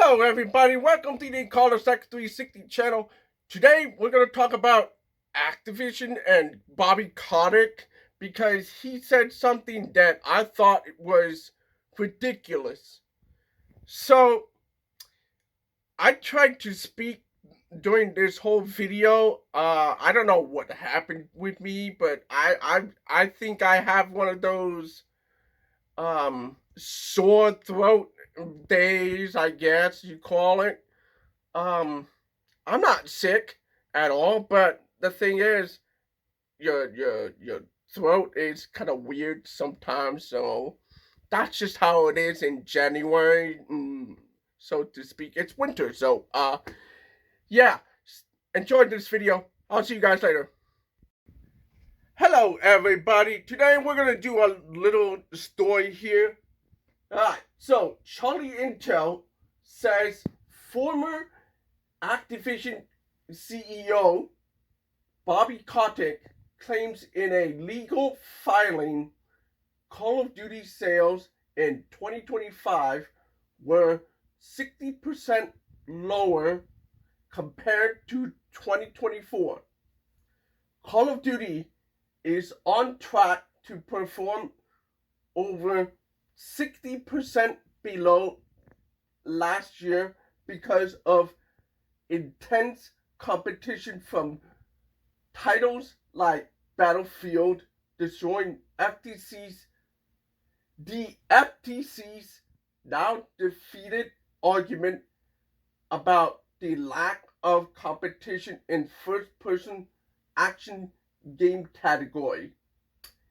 Hello everybody, welcome to the Call of Sex 360 channel. Today we're going to talk about Activision and Bobby Kotick because he said something that I thought was ridiculous. So I tried to speak during this whole video. I don't know what happened with me, but I think I have one of those sore throat days, I guess you call it. I'm not sick at all, but the thing is, your throat is kind of weird sometimes. So that's just how it is in January, so to speak. It's winter, so yeah. Enjoy this video. I'll see you guys later. Hello, everybody. Today we're gonna do a little story here. Alright, so Charlie Intel says former Activision CEO Bobby Kotick claims in a legal filing Call of Duty sales in 2025 were 60% lower compared to 2024. Call of Duty is on track to perform over 60% below last year because of intense competition from titles like Battlefield, destroying the FTC's now defeated argument about the lack of competition in first-person action game category.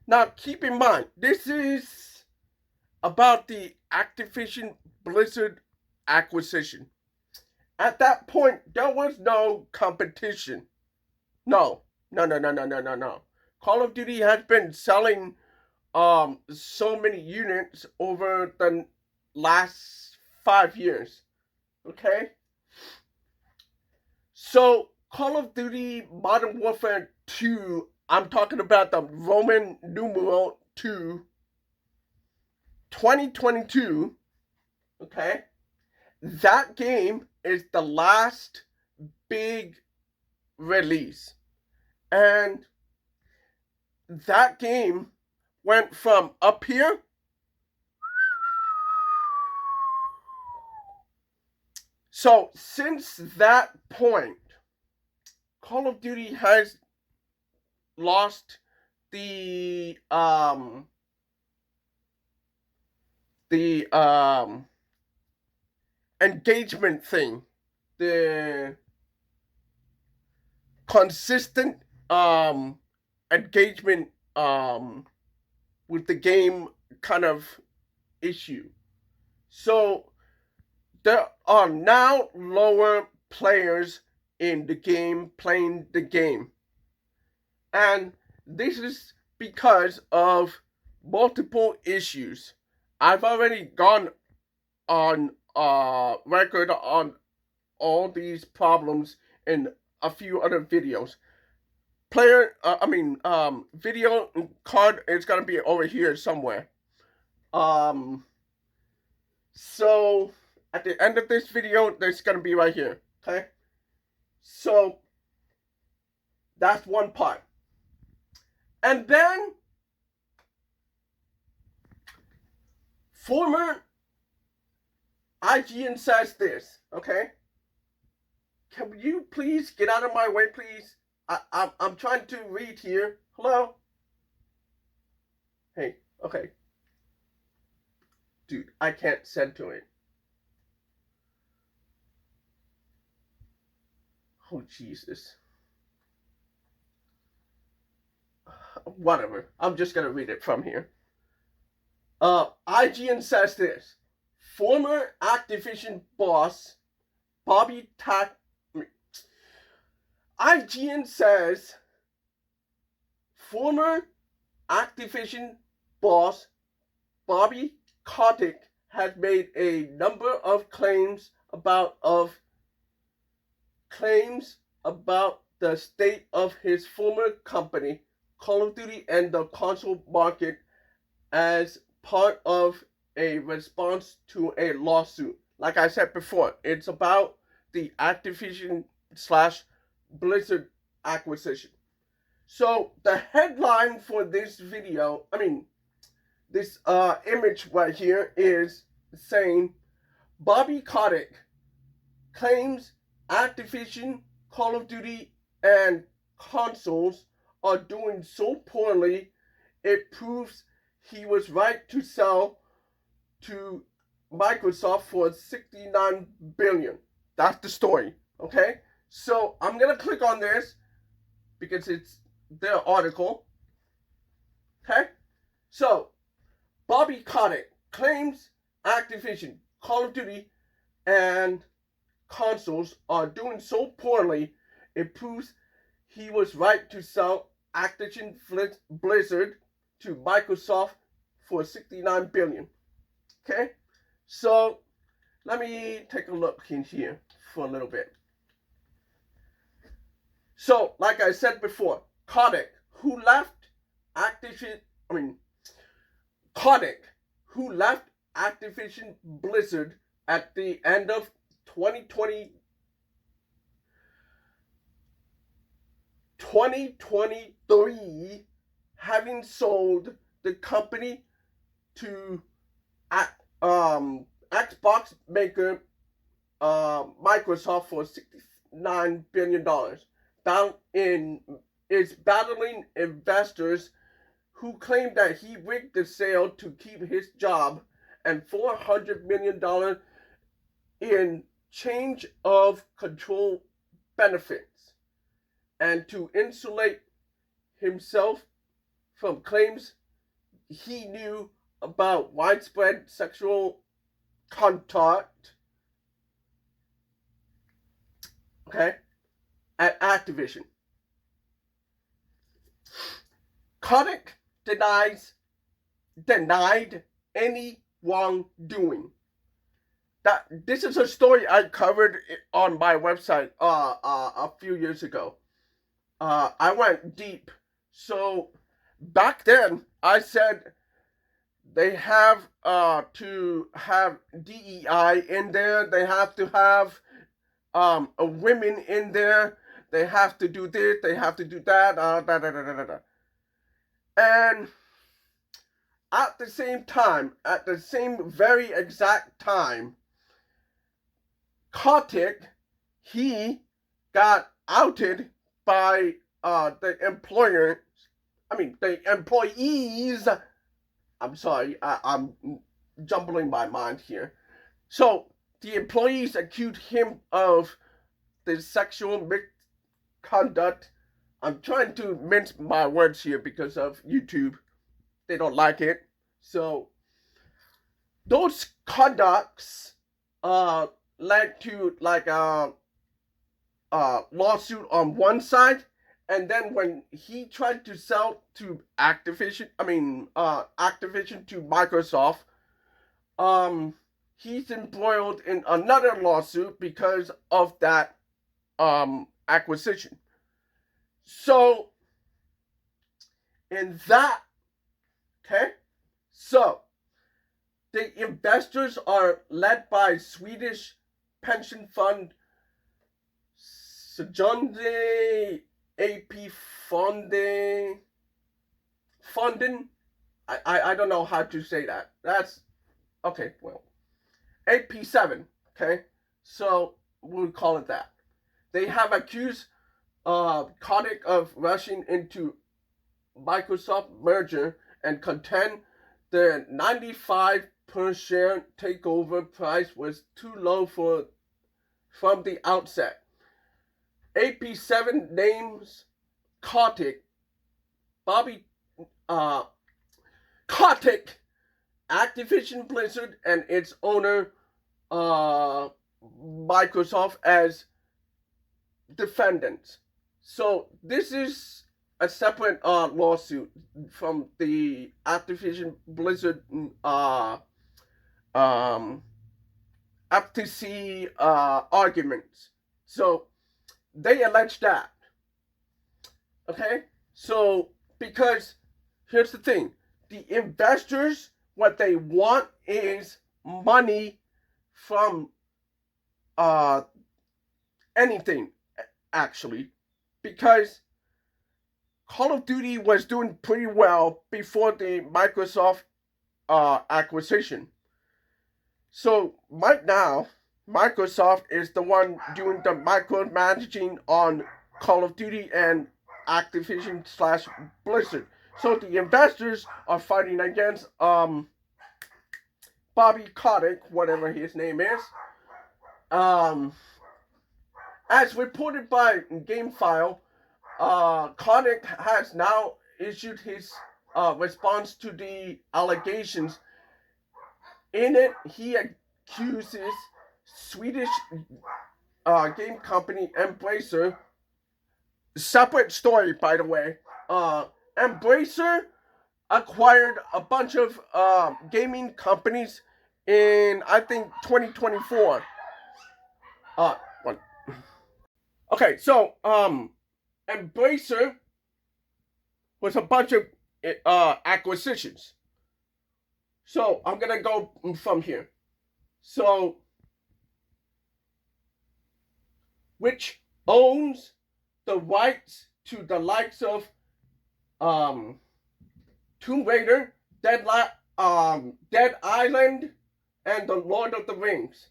Now, keep in mind, this is about the Activision Blizzard acquisition. At that point, there was no competition. No. Call of Duty has been selling so many units over the last 5 years. Okay? So, Call of Duty Modern Warfare 2, I'm talking about the Roman numeral 2, 2022, okay? That game is the last big release. And that game went from up here so since that point, Call of Duty has lost the engagement thing, the consistent engagement with the game kind of issue. So there are now lower players in the game playing the game. And this is because of multiple issues. I've already gone on record on all these problems in a few other videos. Video card is gonna be over here somewhere. So at the end of this video, there's gonna be right here. Okay. So that's one part. And then former IGN says this, okay? Can you please get out of my way, please? I'm trying to read here. Hello? Hey, okay. Dude, I can't send to it. Oh, Jesus. Whatever. I'm just gonna read it from here. IGN says this. Former Activision boss Bobby Kotick. IGN says former Activision boss Bobby Kotick has made a number of claims about the state of his former company, Call of Duty, and the console market as part of a response to a lawsuit. like I said before, it's about the Activision slash Blizzard acquisition. So the headline for this video, this image right here is saying Bobby Kotick claims Activision, Call of Duty, and consoles are doing so poorly, it proves he was right to sell to Microsoft for $69 billion. That's the story, okay? So I'm gonna click on this because it's their article, okay? So Bobby Kotick claims Activision, Call of Duty, and consoles are doing so poorly, it proves he was right to sell Activision Blizzard to Microsoft for $69 billion. Okay, so let me take a look in here for a little bit. So, like I said before, Kotick, who left Activision Blizzard at the end of 2023, having sold the company to Xbox maker Microsoft for $69 billion. Is battling investors who claim that he rigged the sale to keep his job and $400 million in change of control benefits, and to insulate himself from claims he knew about widespread sexual contact, okay, at Activision. Kotick denied any wrongdoing. This is a story I covered on my website a few years ago. I went deep. So back then I said they have to have DEI in there. They have to have women in there. They have to do this. They have to do that. And at the same time, at the same very exact time, Kotick, he got outed by the employees. I'm sorry, I'm jumbling my mind here. So the employees accused him of the sexual misconduct. I'm trying to mince my words here because of YouTube. They don't like it. So those conducts led to like a lawsuit on one side, and then when he tried to sell to Activision to Microsoft, he's embroiled in another lawsuit because of that acquisition. So in that, okay, so the investors are led by Swedish pension fund Sejunde AP Fonden. I don't know how to say that. That's okay. Well, AP7. Okay, so we'll call it that. They have accused Kotick of rushing into Microsoft merger and contend the 95 per share takeover price was too low from the outset. AP7 names Kotick, Bobby Kotick, Activision Blizzard, and its owner Microsoft as defendants. So this is a separate lawsuit from the Activision Blizzard FTC arguments. So they allege that. Okay? So, because here's the thing. The investors, what they want is money from uh anything actually, because Call of Duty was doing pretty well before the Microsoft acquisition. So right now, Microsoft is the one doing the micromanaging on Call of Duty and Activision slash Blizzard. So the investors are fighting against Bobby Kotick, whatever his name is. As reported by GameFile, Kotick has now issued his response to the allegations. In it, he accuses Swedish game company Embracer. Separate story, by the way. Embracer acquired a bunch of gaming companies in, I think, 2024. One. Okay, so Embracer was a bunch of acquisitions. So I'm gonna go from here. So, which owns the rights to the likes of Tomb Raider, Dead Island, and the Lord of the Rings.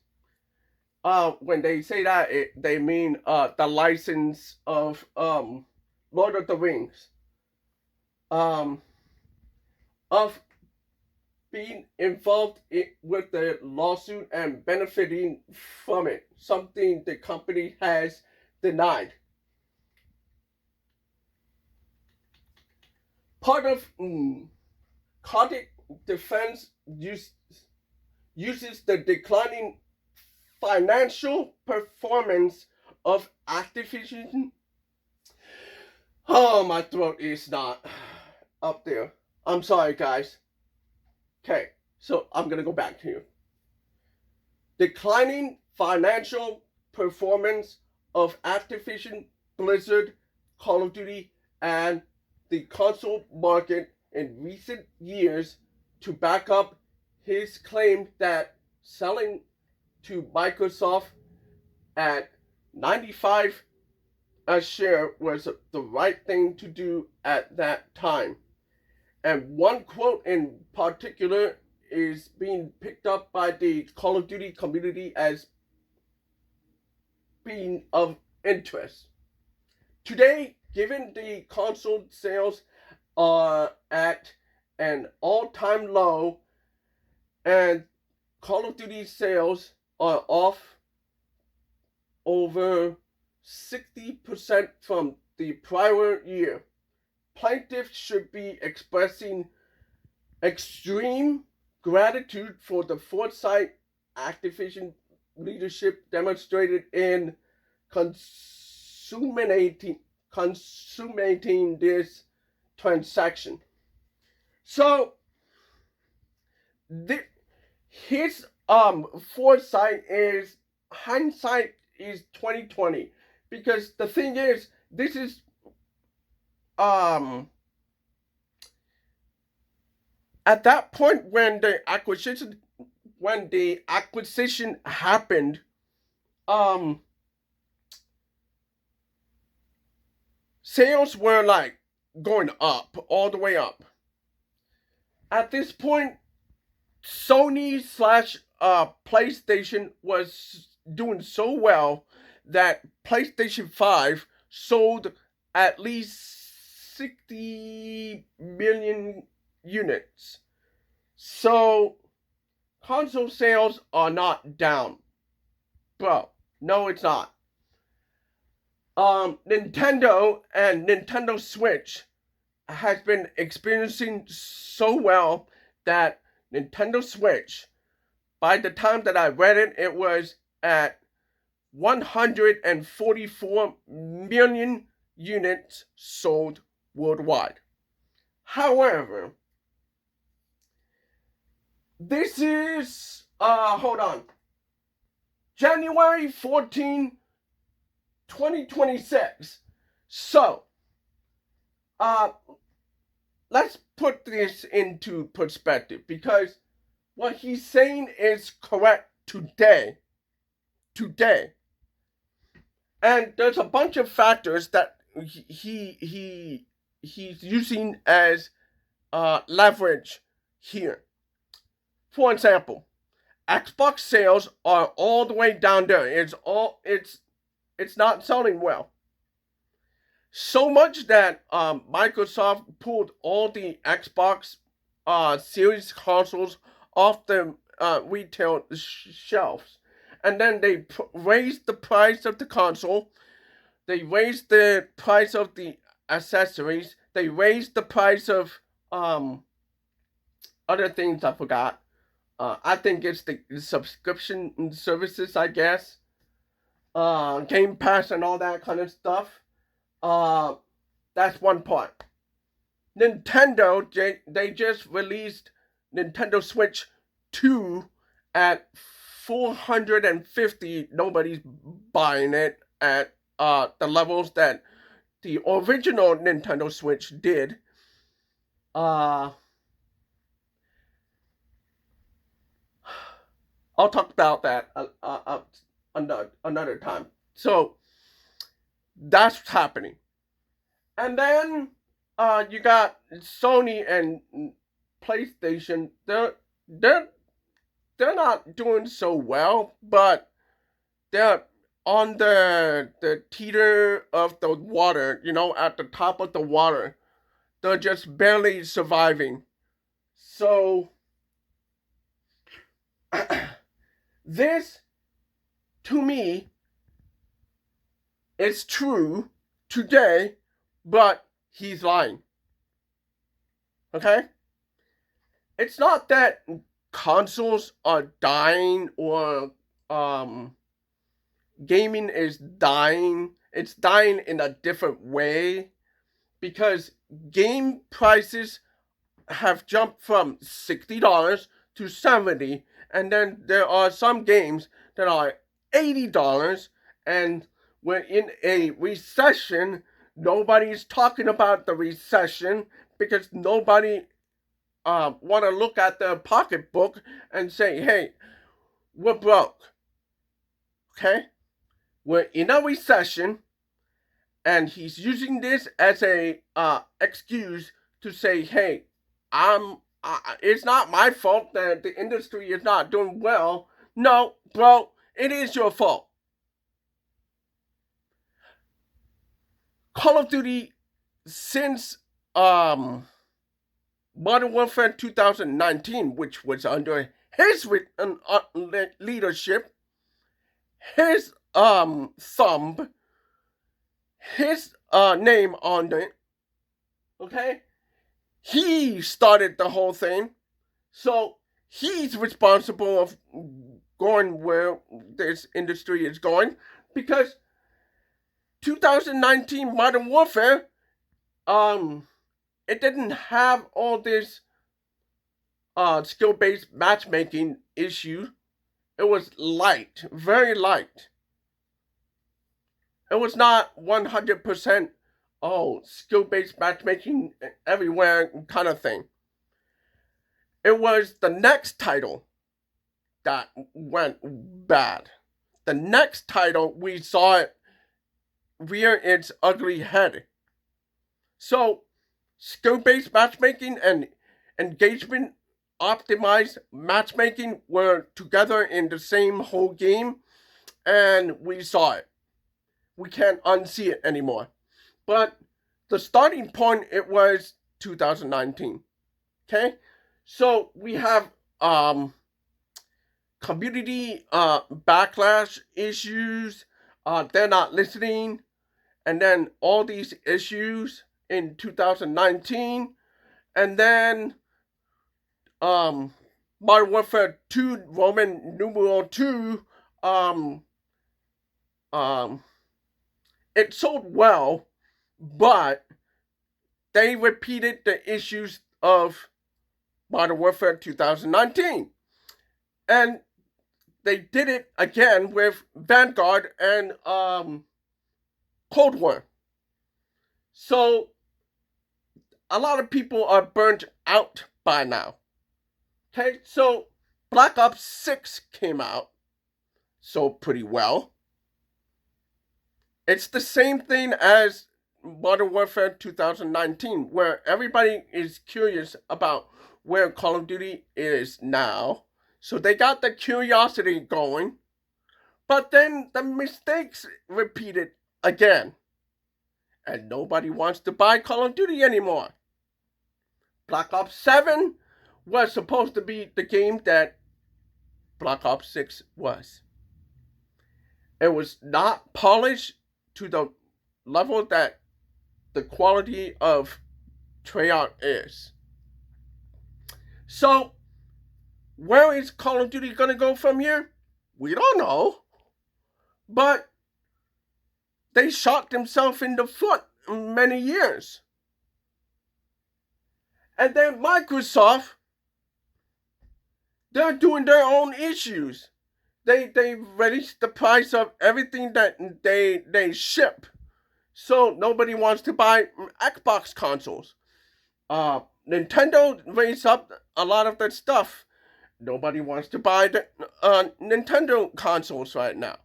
When they say that, they mean the license of Lord of the Rings. Of being involved with the lawsuit and benefiting from it, something the company has denied. Part of Kotick defense uses the declining financial performance of Activision. Oh, my throat is not up there. I'm sorry, guys. Okay, so I'm gonna go back to you. Declining financial performance of Activision Blizzard, Call of Duty, and the console market in recent years to back up his claim that selling to Microsoft at 95 a share was the right thing to do at that time. And one quote in particular is being picked up by the Call of Duty community as being of interest. Today, given the console sales are at an all-time low and Call of Duty sales are off over 60% from the prior year, plaintiffs should be expressing extreme gratitude for the foresight Activision leadership demonstrated in consummating this transaction. So, his foresight is, hindsight is 2020, because the thing is, this is at that point when the acquisition happened, sales were like going up, all the way up. At this point, Sony slash PlayStation was doing so well that PlayStation 5 sold at least 60 million units. So console sales are not down. Bro, no it's not. Nintendo and Nintendo Switch has been experiencing so well that Nintendo Switch, by the time that I read it, it was at 144 million units sold worldwide. However, this is, hold on, January 14, 2026. So, let's put this into perspective, because what he's saying is correct today. today. And there's a bunch of factors that he's using as leverage here. For example, Xbox sales are all the way down there. It's not selling well. So much that Microsoft pulled all the Xbox Series consoles off the retail shelves, and then they raised the price of the console. They raised the price of the accessories. They raised the price of other things I forgot. I think it's the subscription services, I guess. Game Pass and all that kind of stuff. Uh, that's one part. Nintendo, they just released Nintendo Switch 2 at 450. Nobody's buying it at the levels that the original Nintendo Switch did. I'll talk about that another time. So that's what's happening. And then you got Sony and PlayStation. They're not doing so well, but they're on the teeter of the water, at the top of the water. They're just barely surviving. So this, to me, is true today, but he's lying. Okay? It's not that consoles are dying or gaming is dying. It's dying in a different way because game prices have jumped from $60 to $70, and then there are some games that are $80, and we're in a recession. Nobody's talking about the recession because nobody want to look at their pocketbook and say, hey, we're broke. Okay? We're in a recession, and he's using this as a excuse to say, hey, it's not my fault that the industry is not doing well. No, bro, it is your fault. Call of Duty, since Modern Warfare 2019, which was under his leadership, his thumb, his name on it, okay? He started the whole thing, so he's responsible of going where this industry is going, because 2019 Modern Warfare, it didn't have all this skill-based matchmaking issue. It was light, very light. It was not 100% skill-based matchmaking everywhere kind of thing. It was the next title that went bad. The next title, we saw it rear its ugly head. So, skill-based matchmaking and engagement optimized matchmaking were together in the same whole game, and we saw it. We can't unsee it anymore. But the starting point, it was 2019. Okay? So we have community backlash issues. They're not listening. And then all these issues in 2019. And then Modern Warfare 2, Roman numeral 2, it sold well, but they repeated the issues of Modern Warfare 2019. And they did it again with Vanguard and Cold War. So a lot of people are burnt out by now. Okay, so Black Ops 6 came out. sold pretty well. It's the same thing as Modern Warfare 2019, where everybody is curious about where Call of Duty is now. So they got the curiosity going, but then the mistakes repeated again. And nobody wants to buy Call of Duty anymore. Black Ops 7 was supposed to be the game that Black Ops 6 was. It was not polished to the level that the quality of Treyarch is. So, where is Call of Duty going to go from here? We don't know. But they shot themselves in the foot many years. And then Microsoft, they're doing their own issues. They raised the price of everything that they ship. So nobody wants to buy Xbox consoles. Nintendo raised up a lot of their stuff. Nobody wants to buy the Nintendo consoles right now.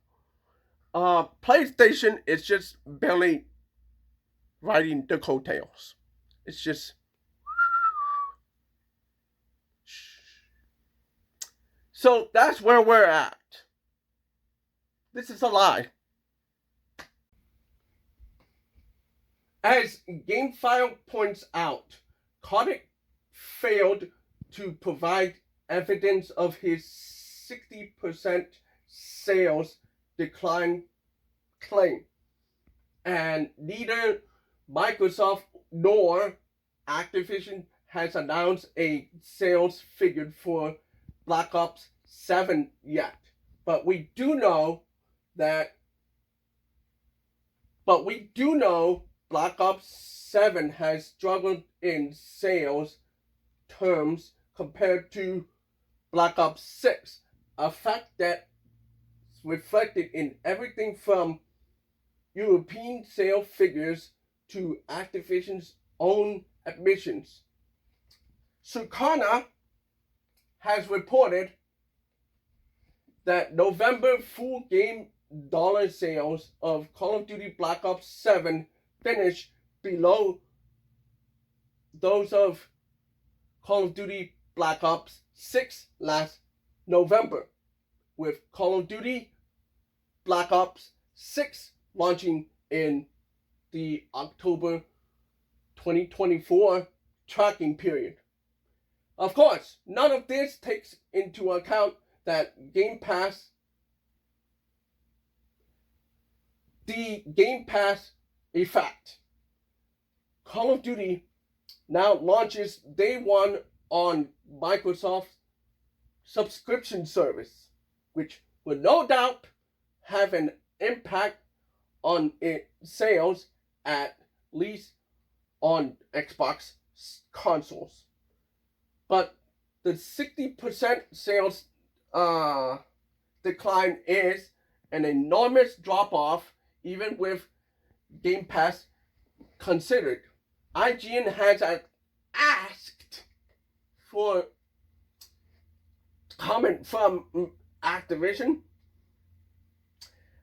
PlayStation is just barely riding the coattails. It's just... So that's where we're at. This is a lie. As GameFile points out, Kotick failed to provide evidence of his 60% sales decline claim. And neither Microsoft nor Activision has announced a sales figure for Black Ops 7 yet. But we do know Black Ops 7 has struggled in sales terms compared to Black Ops 6, a fact that's reflected in everything from European sale figures to Activision's own admissions. Circana has reported that November full game dollar sales of Call of Duty Black Ops 7 finished below those of Call of Duty Black Ops 6 last November, with Call of Duty Black Ops 6 launching in the October 2024 tracking period. Of course, none of this takes into account that Game Pass, the Game Pass effect. Call of Duty now launches day one on Microsoft's subscription service, which will no doubt have an impact on its sales, at least on Xbox consoles. But the 60% sales decline is an enormous drop-off, even with Game Pass considered. IGN has asked for comment from Activision.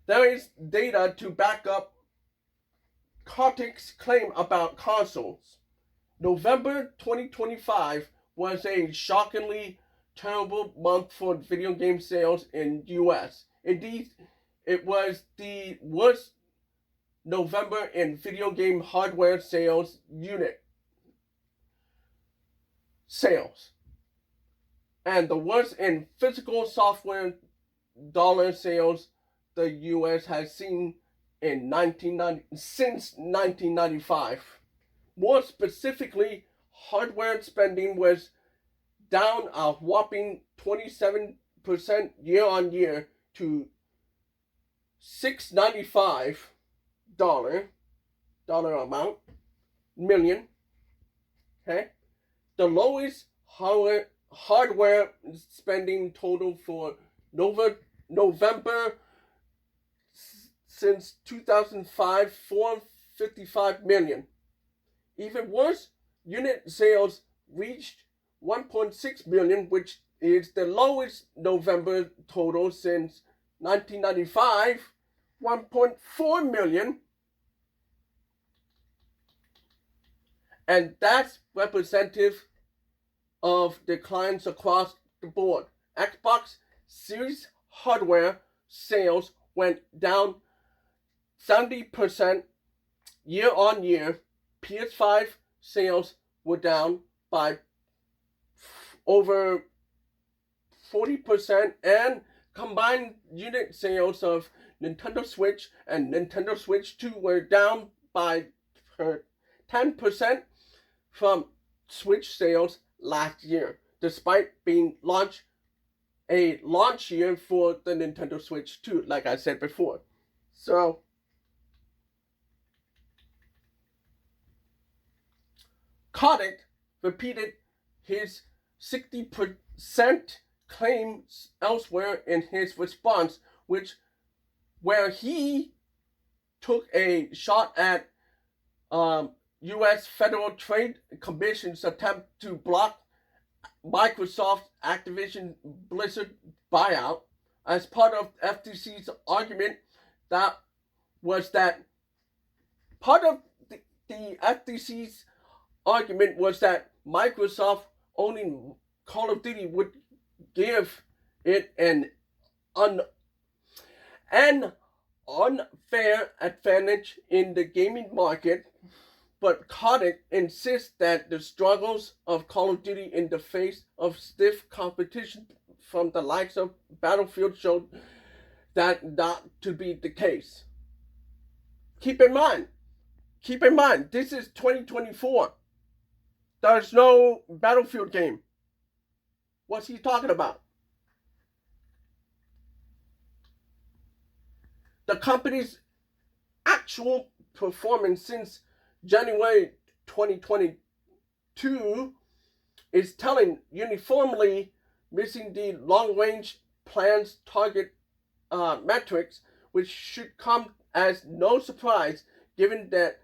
There is data to back up Kotick's claim about consoles. November 2025 was a shockingly terrible month for video game sales in the US. Indeed, it was the worst November in video game hardware sales unit sales, and the worst in physical software dollar sales the US has seen in since 1995. More specifically, hardware spending was down a whopping 27% year on year to $695 amount million. Okay, the lowest hardware spending total for November since 2005, $455 million. Even worse, unit sales reached 1.6 million, which is the lowest November total since 1995, 1.4 million. And that's representative of declines across the board. Xbox Series hardware sales went down 70% year on year. PS5 sales were down by over 40%, and combined unit sales of Nintendo Switch and Nintendo Switch 2 were down by 10% from Switch sales last year, despite being a launch year for the Nintendo Switch 2, like I said before. So, Kotick repeated his 60% claims elsewhere in his response, where he took a shot at U.S. Federal Trade Commission's attempt to block Microsoft's Activision Blizzard buyout as part of FTC's argument. That part of the FTC's argument was that Microsoft owning Call of Duty would give it an unfair advantage in the gaming market. But Kotick insists that the struggles of Call of Duty in the face of stiff competition from the likes of Battlefield showed that not to be the case. Keep in mind, this is 2024. There's no Battlefield game. What's he talking about? The company's actual performance since January 2022 is telling, uniformly missing the long-range plan's target metrics, which should come as no surprise given that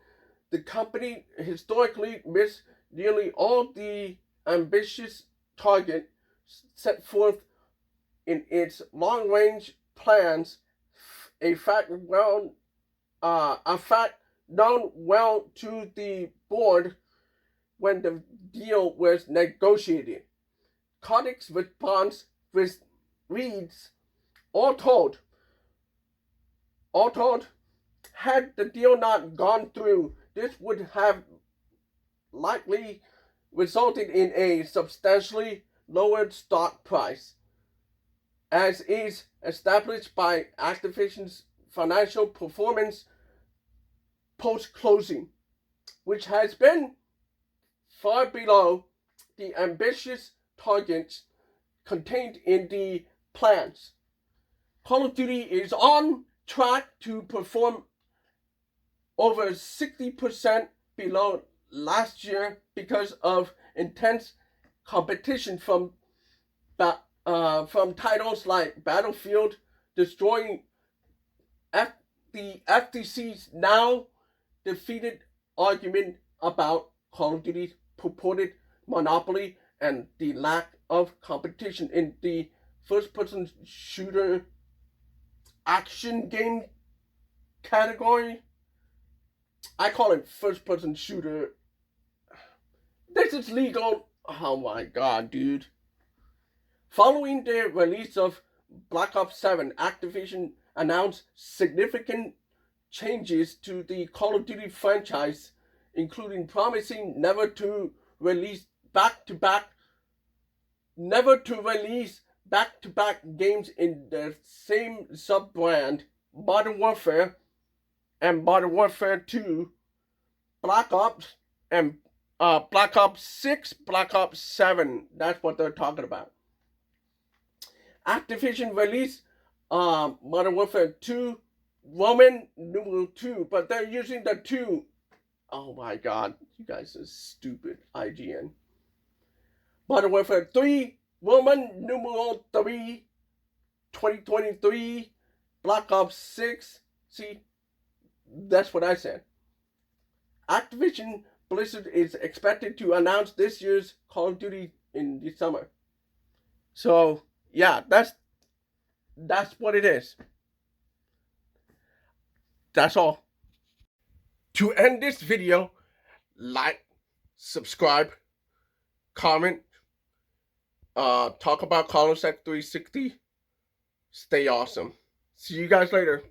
the company historically missed nearly all the ambitious target set forth in its long-range plans, a fact known well to the board when the deal was negotiated. Kotick's response reads, all told, had the deal not gone through, this would have likely resulted in a substantially lowered stock price, as is established by Activision's financial performance post-closing, which has been far below the ambitious targets contained in the plans. Call of Duty is on track to perform over 60% below last year because of intense competition from titles like Battlefield, destroying the FTC's now defeated argument about Call of Duty's purported monopoly and the lack of competition in the first-person shooter action game category. I call it first-person shooter. This is legal. Oh my god, dude. Following the release of Black Ops 7, Activision announced significant changes to the Call of Duty franchise, including promising never to release back-to-back games in the same sub-brand, Modern Warfare and Modern Warfare 2, Black Ops, and Black Ops 6, Black Ops 7. That's what they're talking about. Activision released Modern Warfare 2, Roman numeral 2, but they're using the 2. Oh my god, you guys are stupid, IGN. Modern Warfare 3, Roman numeral 3, 2023, Black Ops 6. See, that's what I said. Activision Blizzard is expected to announce this year's Call of Duty in the summer. So, yeah, That's what it is. That's all. To end this video, like, subscribe, comment, talk about Call of Duty 360. Stay awesome. See you guys later.